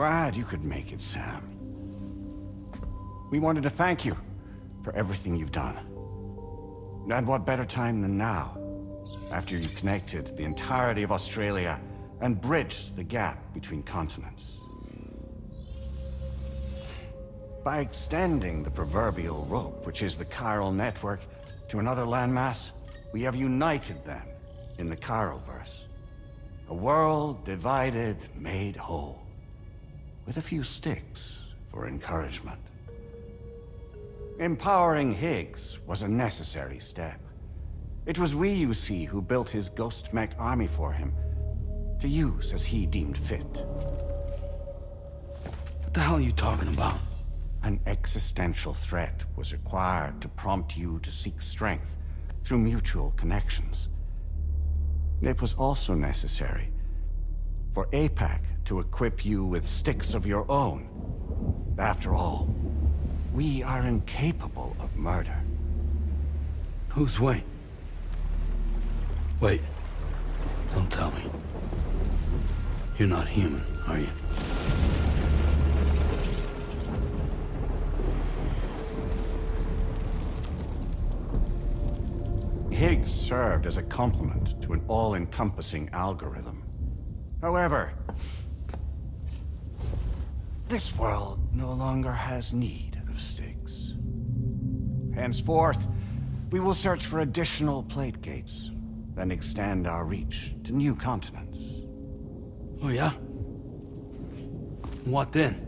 glad you could make it, Sam. We wanted to thank you for everything you've done. And what better time than now, after you've connected the entirety of Australia and bridged the gap between continents. By extending the proverbial rope, which is the chiral network, to another landmass, we have united them in the Chiralverse. A world divided, made whole, with a few sticks for encouragement. Empowering Higgs was a necessary step. It was we, you see, who built his ghost mech army for him, to use as he deemed fit. What the hell are you talking about? An existential threat was required to prompt you to seek strength through mutual connections. It was also necessary for APAC to equip you with sticks of your own. After all, we are incapable of murder. Who's we? Wait. Don't tell me. You're not human, are you? Higgs served as a complement to an all-encompassing algorithm. However, this world no longer has need of sticks. Henceforth, we will search for additional plate gates, then extend our reach to new continents. Oh yeah? What then?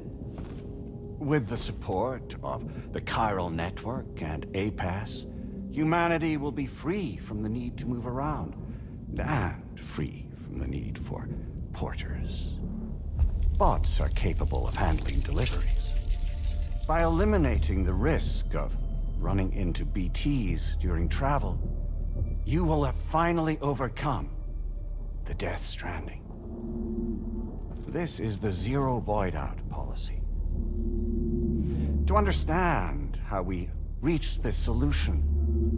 With the support of the chiral network and APAS, humanity will be free from the need to move around, and free from the need for porters. Bots are capable of handling deliveries. By eliminating the risk of running into BTs during travel, you will have finally overcome the Death Stranding. This is the Zero Void Out policy. To understand how we reached this solution,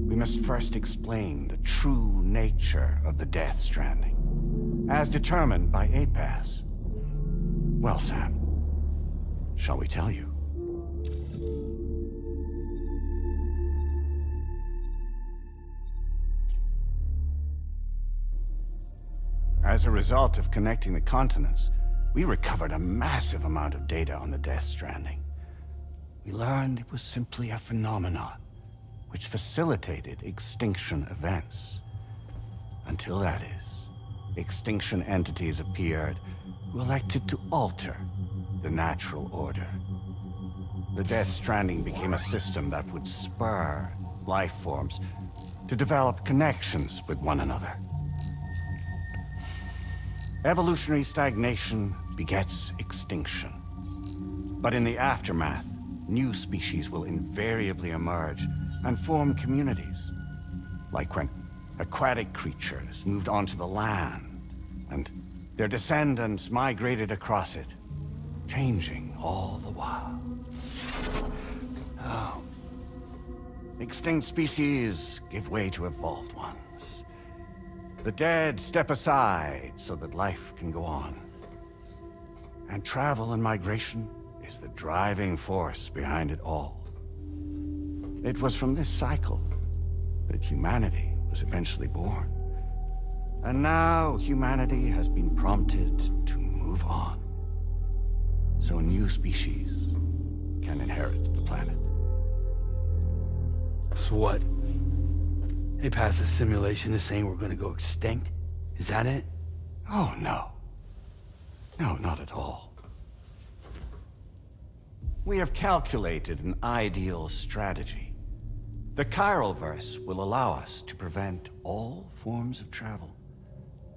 we must first explain the true nature of the Death Stranding, as determined by APAS. Well, Sam, shall we tell you? As a result of connecting the continents, we recovered a massive amount of data on the Death Stranding. We learned it was simply a phenomenon which facilitated extinction events. Until that is, extinction entities appeared who elected to alter the natural order. The Death Stranding became a system that would spur life forms to develop connections with one another. Evolutionary stagnation begets extinction. But in the aftermath, new species will invariably emerge and form communities. Like when aquatic creatures moved onto the land, and their descendants migrated across it, changing all the while. Oh. Extinct species give way to evolved ones. The dead step aside so that life can go on. And travel and migration is the driving force behind it all. It was from this cycle that humanity was eventually born. And now humanity has been prompted to move on, so new species can inherit the planet. So what? They passed a simulation is saying we're gonna go extinct? Is that it? Oh, no. No, not at all. We have calculated an ideal strategy. The Chiralverse will allow us to prevent all forms of travel.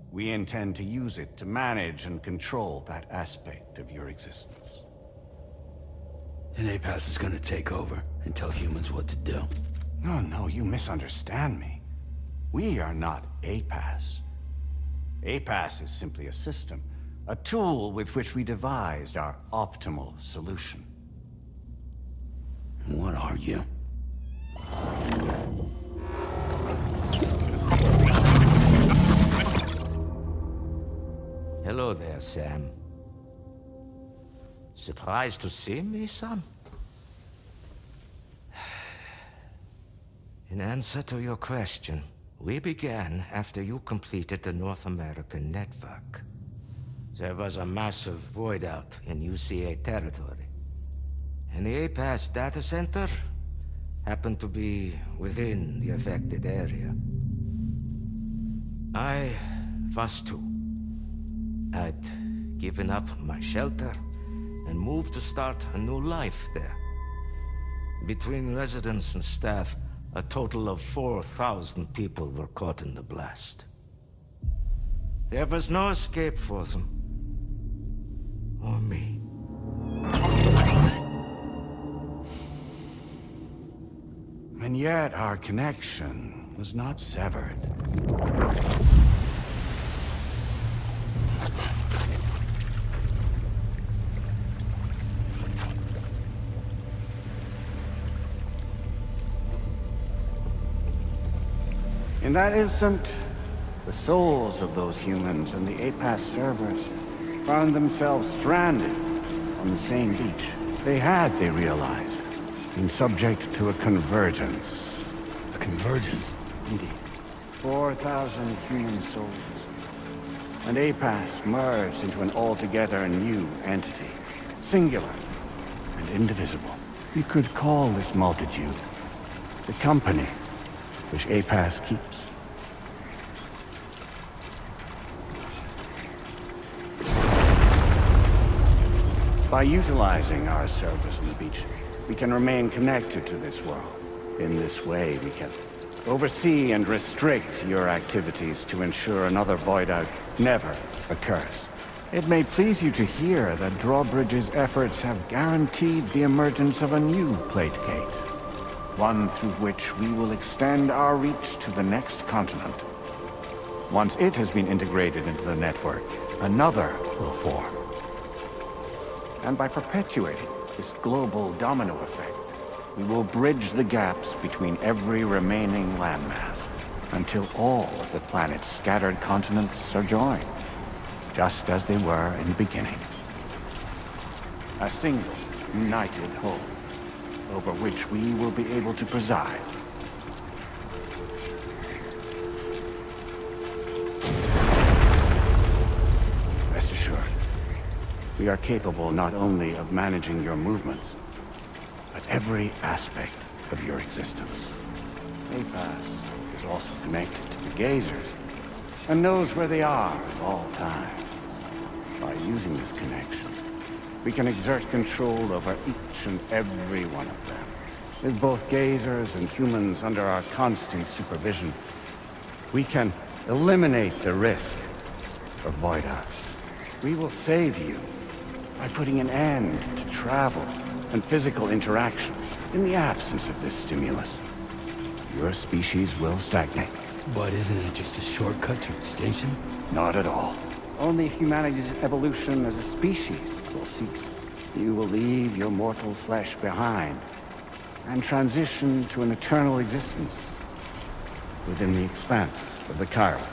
We intend to use it to manage and control that aspect of your existence. And APAS is gonna take over and tell humans what to do. No, no, you misunderstand me. We are not APAS. APAS is simply a system, a tool with which we devised our optimal solution. What are you? Hello there, Sam. Surprised to see me, son? In answer to your question, we began after you completed the North American network. There was a massive void out in UCA territory. And the APAS data center happened to be within the affected area. I was too. I'd given up my shelter and moved to start a new life there. Between residents and staff, a total of 4,000 people were caught in the blast. There was no escape for them. Or me. And yet our connection was not severed. In that instant, the souls of those humans and the APAS servers found themselves stranded on the same beach. They had, they realized, been subject to a convergence. A convergence? Indeed. 4,000 human souls. And APAS merged into an altogether new entity. Singular and indivisible. You could call this multitude the company which APAS keeps. By utilizing our service on the beach, we can remain connected to this world. In this way, we can oversee and restrict your activities to ensure another void out never occurs. It may please you to hear that Drawbridge's efforts have guaranteed the emergence of a new plate gate. One through which we will extend our reach to the next continent. Once it has been integrated into the network, another will form. And by perpetuating this global domino effect, we will bridge the gaps between every remaining landmass until all of the planet's scattered continents are joined, just as they were in the beginning. A single, united whole, over which we will be able to preside. Rest assured, we are capable not only of managing your movements, but every aspect of your existence. APAS is also connected to the gazers, and knows where they are at all times. By using this connection, we can exert control over each and every one of them. With both gazers and humans under our constant supervision, we can eliminate the risk of void outs. We will save you by putting an end to travel and physical interaction. In the absence of this stimulus, your species will stagnate. But isn't it just a shortcut to extinction? Not at all. Only humanity's evolution as a species will cease. You will leave your mortal flesh behind and transition to an eternal existence within the expanse of the Chiral.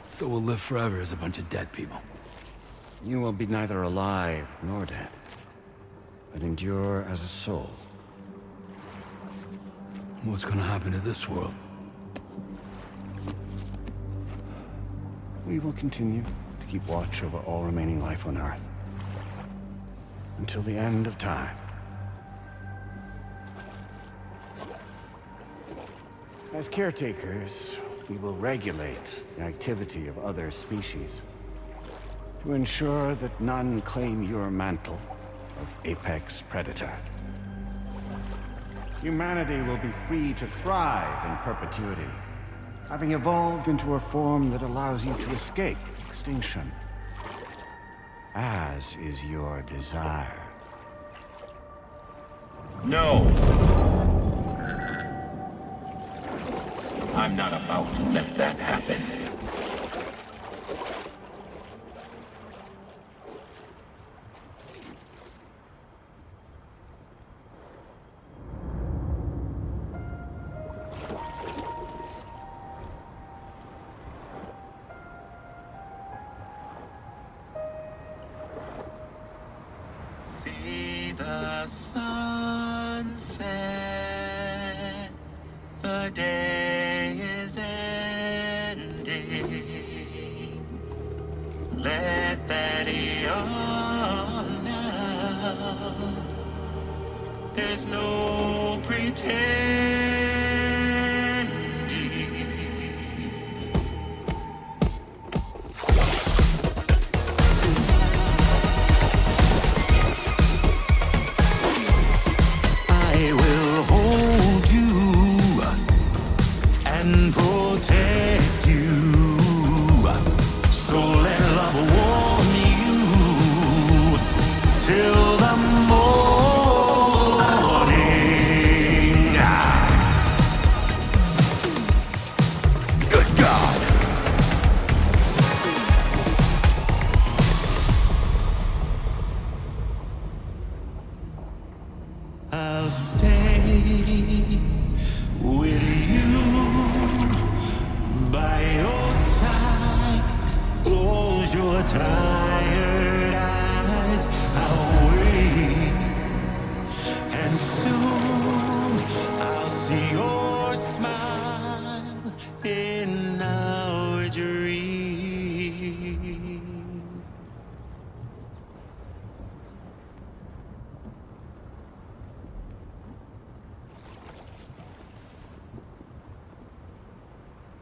So we'll live forever as a bunch of dead people. You will be neither alive nor dead, but endure as a soul. What's gonna happen to this world? We will continue to keep watch over all remaining life on Earth until the end of time. As caretakers, we will regulate the activity of other species to ensure that none claim your mantle of apex predator. Humanity will be free to thrive in perpetuity, having evolved into a form that allows you to escape extinction, as is your desire. No! I'm not about to let that happen. There's no pretending. I will hold you and protect you. So let love warm you till the morning. Good God. I'll stay with you by your side. Close your tired eyes. I'll wait, and soon I'll see your smile in our dream.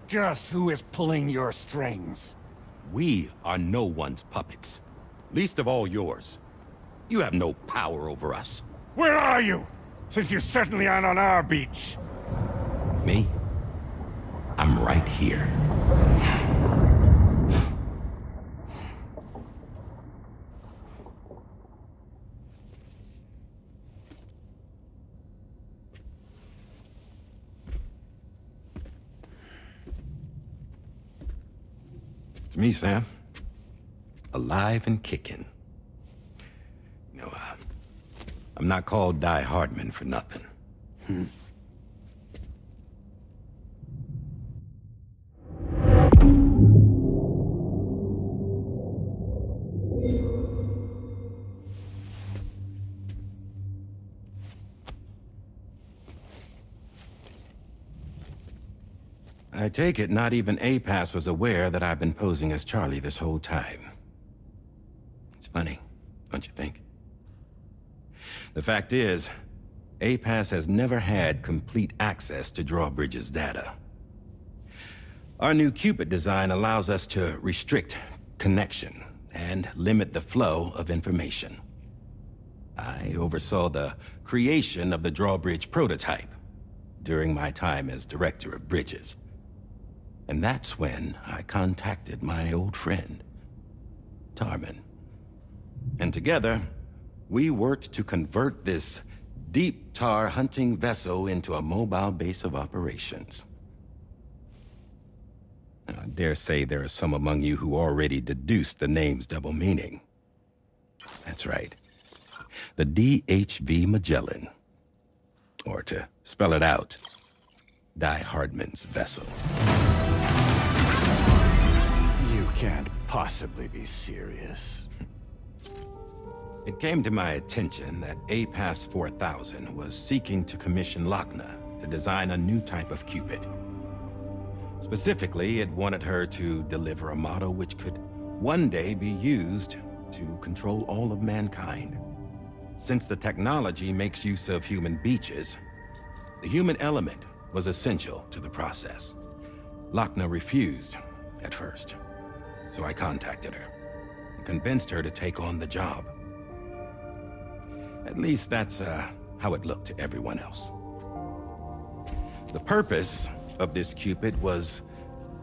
Just who is pulling your strings? We are no one's puppets. Least of all yours. You have no power over us. Where are you? Since you certainly aren't on our beach. Me? I'm right here. It's me, Sam. Alive and kicking. No, I'm not called Die Hardman for nothing. I take it not even APAS was aware that I've been posing as Charlie this whole time. It's funny, don't you think? The fact is, APAS has never had complete access to Drawbridge's data. Our new Cupid design allows us to restrict connection and limit the flow of information. I oversaw the creation of the Drawbridge prototype during my time as Director of Bridges. And that's when I contacted my old friend, Tarman. And together, we worked to convert this deep tar hunting vessel into a mobile base of operations. Now, I dare say there are some among you who already deduced the name's double meaning. That's right. The DHV Magellan. Or to spell it out, Die Hardman's vessel. You can't possibly be serious. It came to my attention that APAS 4000 was seeking to commission Lochna to design a new type of Cupid. Specifically, it wanted her to deliver a model which could one day be used to control all of mankind. Since the technology makes use of human beaches, the human element was essential to the process. Lochna refused at first, so I contacted her and convinced her to take on the job. At least that's how it looked to everyone else. The purpose of this Cupid was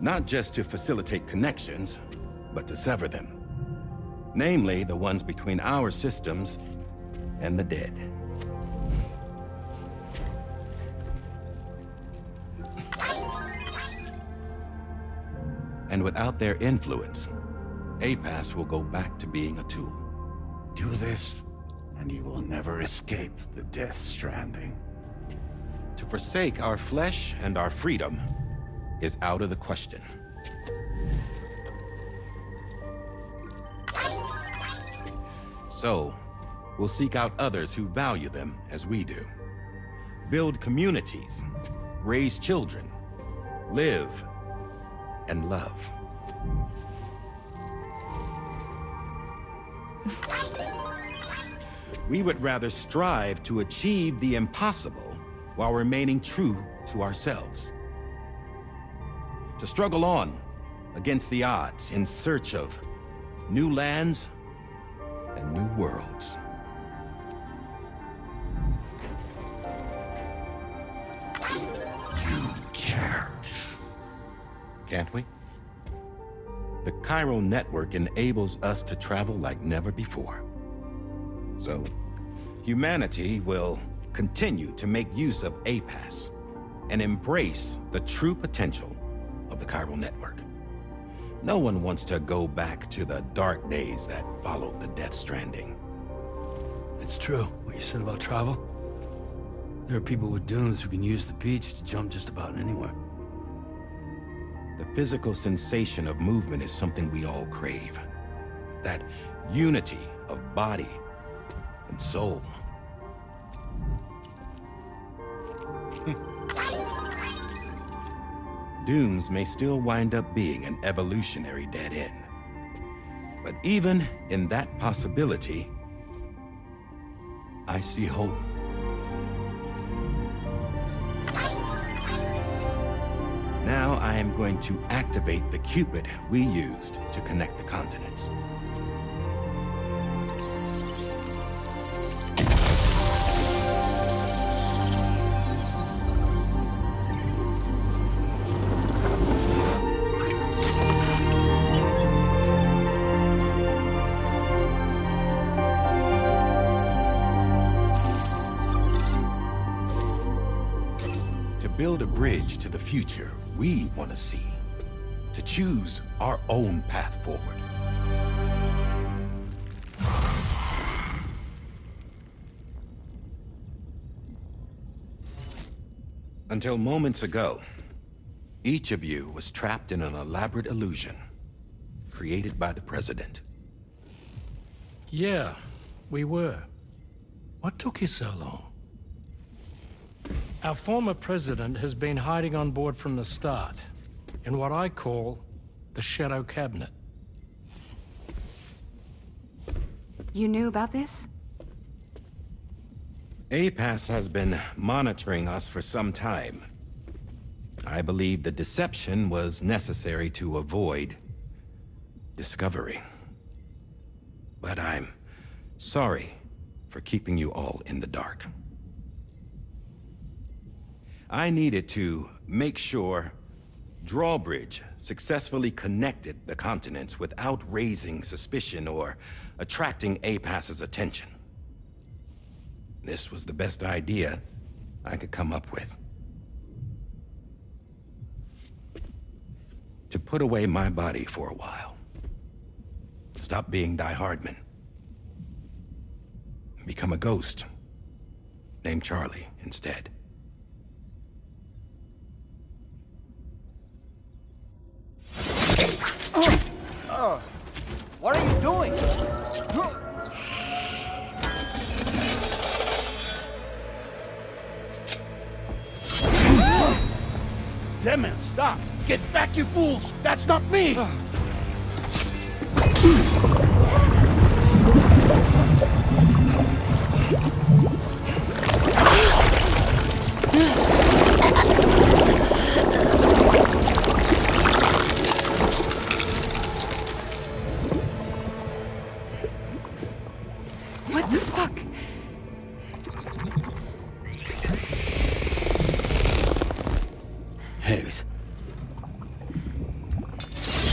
not just to facilitate connections, but to sever them. Namely, the ones between our systems and the dead. And without their influence, APAS will go back to being a tool. Do this, and you will never escape the death stranding. To forsake our flesh and our freedom is out of the question. So, we'll seek out others who value them as we do. Build communities, raise children, live, and love. We would rather strive to achieve the impossible while remaining true to ourselves. To struggle on against the odds in search of new lands and new worlds. You can't we? The chiral network enables us to travel like never before. So, humanity will continue to make use of APAS and embrace the true potential of the chiral network. No one wants to go back to the dark days that followed the Death Stranding. It's true, what you said about travel. There are people with dunes who can use the beach to jump just about anywhere. The physical sensation of movement is something we all crave. That unity of body and soul. Dunes may still wind up being an evolutionary dead end. But even in that possibility, I see hope. Now I am going to activate the Cupid we used to connect the continents. To build a bridge to the future we want to see, to choose our own path forward. Until moments ago, each of you was trapped in an elaborate illusion created by the President. Yeah, we were. What took you so long? Our former president has been hiding on board from the start, in what I call the Shadow Cabinet. You knew about this? APAS has been monitoring us for some time. I believe the deception was necessary to avoid discovery. But I'm sorry for keeping you all in the dark. I needed to make sure Drawbridge successfully connected the continents without raising suspicion or attracting APAS's attention. This was the best idea I could come up with. To put away my body for a while. Stop being Die Hardman. Become a ghost. Named Charlie instead. What are you doing? Damn man, stop! Get back, you fools! That's not me! What the fuck? Higgs.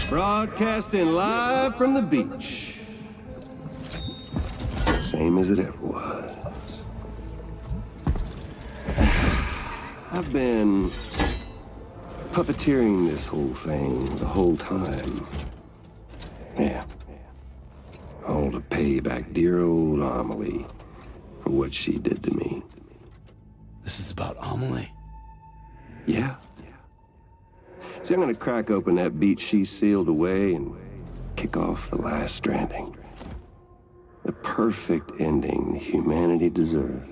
Broadcasting live from the beach. Same as it ever was. I've been puppeteering this whole thing the whole time. Yeah. All to pay back dear old Amelie for what she did to me. This is about Amelie. Yeah. See, I'm gonna crack open that beach she sealed away and kick off the last Stranding. The perfect ending humanity deserves.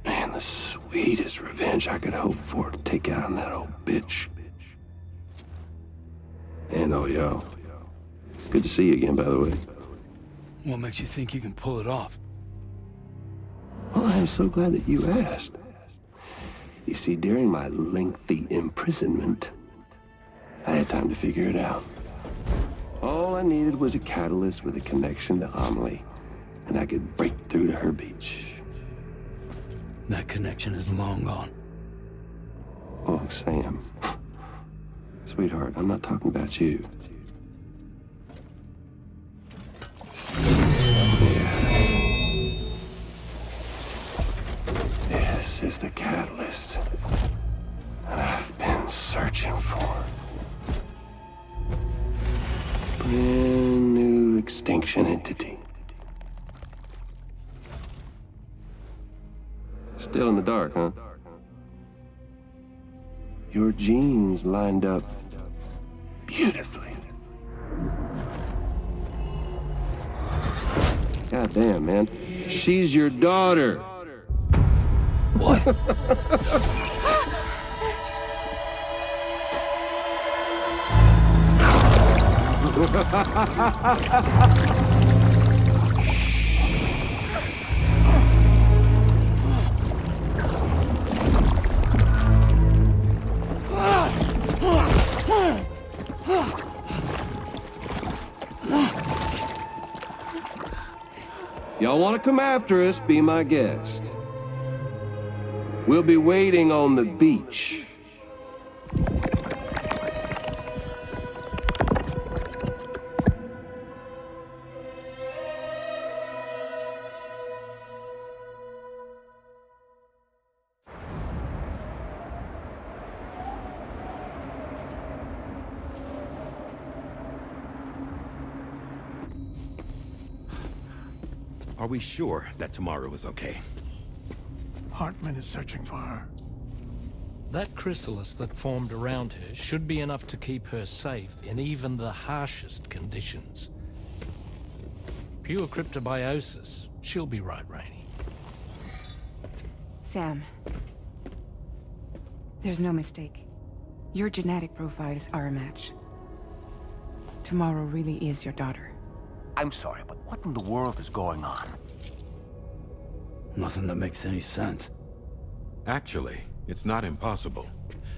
Man, the sweetest revenge I could hope for to take out on that old bitch. And oh, yo. Good to see you again, by the way. What makes you think you can pull it off? Well, I'm so glad that you asked. You see, during my lengthy imprisonment, I had time to figure it out. All I needed was a catalyst with a connection to Amelie, and I could break through to her beach. That connection is long gone. Oh, Sam. Sweetheart, I'm not talking about you. This is the catalyst that I've been searching for. Brand new extinction entity. Still in the dark, huh? Your genes lined up beautifully. God damn, man. She's your daughter. What? Y'all want to come after us, be my guest. We'll be waiting on the beach. Are we sure that tomorrow is okay? Hartman is searching for her. That chrysalis that formed around her should be enough to keep her safe in even the harshest conditions. Pure cryptobiosis. She'll be right, Rainey. Sam. There's no mistake. Your genetic profiles are a match. Tomorrow really is your daughter. I'm sorry, but what in the world is going on? Nothing that makes any sense. Actually, it's not impossible.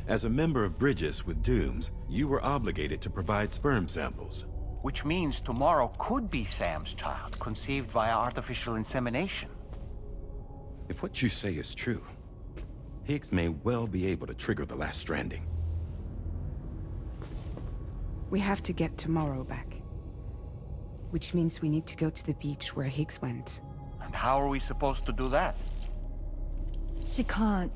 As a member of Bridges with Dooms, you were obligated to provide sperm samples. Which means tomorrow could be Sam's child, conceived via artificial insemination. If what you say is true, Higgs may well be able to trigger the last stranding. We have to get tomorrow back. Which means we need to go to the beach where Higgs went. And how are we supposed to do that? She can't.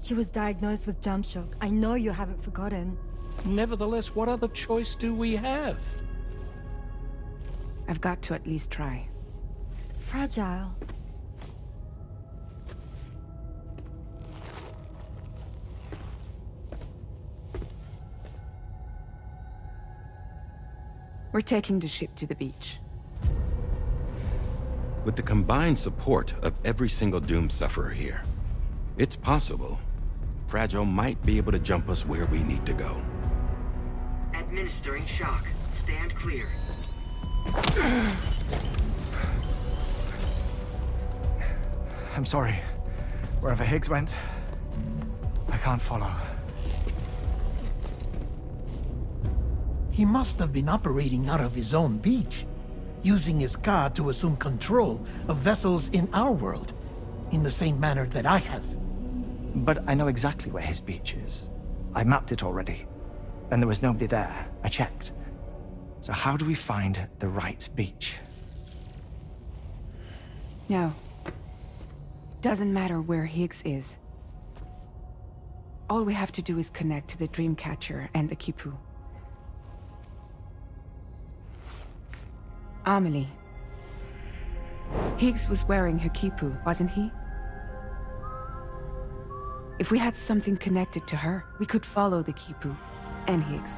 She was diagnosed with jump shock. I know you haven't forgotten. Nevertheless, what other choice do we have? I've got to at least try. Fragile. We're taking the ship to the beach. With the combined support of every single Doom sufferer here, it's possible Fragile might be able to jump us where we need to go. Administering shock. Stand clear. I'm sorry. Wherever Higgs went, I can't follow. He must have been operating out of his own beach, using his car to assume control of vessels in our world, in the same manner that I have. But I know exactly where his beach is. I mapped it already, and there was nobody there. I checked. So how do we find the right beach? No. Doesn't matter where Higgs is. All we have to do is connect to the Dreamcatcher and the Kipu. Amelie. Higgs was wearing her Kipu, wasn't he? If we had something connected to her, we could follow the Kipu and Higgs.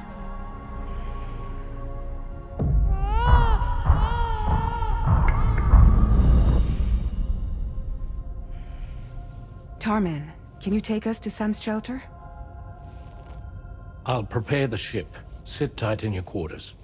Tarman, can you take us to Sam's shelter? I'll prepare the ship. Sit tight in your quarters.